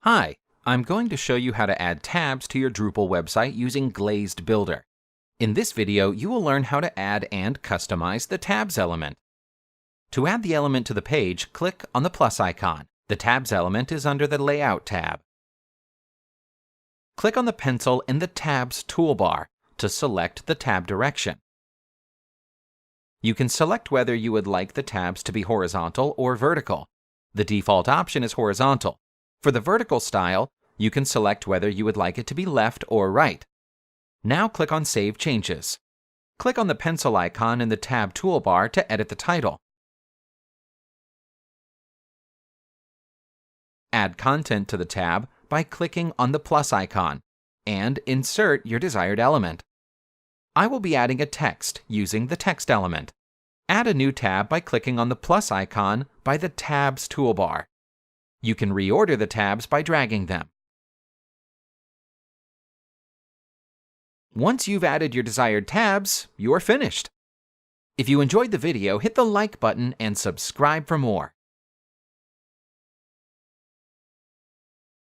Hi, I'm going to show you how to add tabs to your Drupal website using Glazed Builder. In this video, you will learn how to add and customize the tabs element. To add the element to the page, click on the plus icon. The tabs element is under the Layout tab. Click on the pencil in the Tabs toolbar to select the tab direction. You can select whether you would like the tabs to be horizontal or vertical. The default option is horizontal. For the vertical style, you can select whether you would like it to be left or right. Now click on Save Changes. Click on the pencil icon in the Tab toolbar to edit the title. Add content to the tab by clicking on the plus icon, and insert your desired element. I will be adding a text using the text element. Add a new tab by clicking on the plus icon by the Tabs toolbar. You can reorder the tabs by dragging them. Once you've added your desired tabs, you are finished. If you enjoyed the video, hit the like button and subscribe for more.